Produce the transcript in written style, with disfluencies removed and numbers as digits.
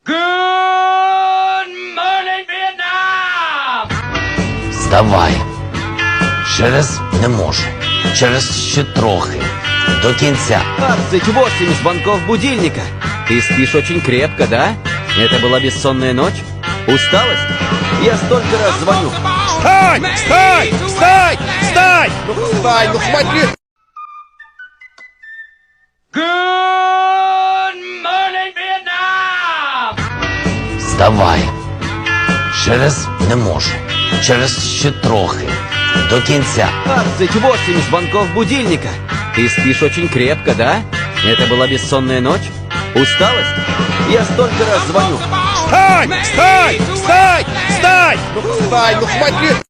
Good morning, Vietnam! Вставай. Через не можу. Через ще трохи. До кінця. 28 звонков будильника. Ты спишь очень крепко, да? Это была бессонная ночь? Усталость? Я столько раз звоню. Встань! Встань! Встань! Встань! Ну встань, ну смотри! Good morning, Vietnam! Вставай. Через не можу. Через ще трохи. До кінця. 28 звонков будильника. Ты спишь очень крепко, да? Это была бессонная ночь? Усталость? Я столько раз звоню. Встань! Встань! Встань! Встань! Ну встань, ну смотри!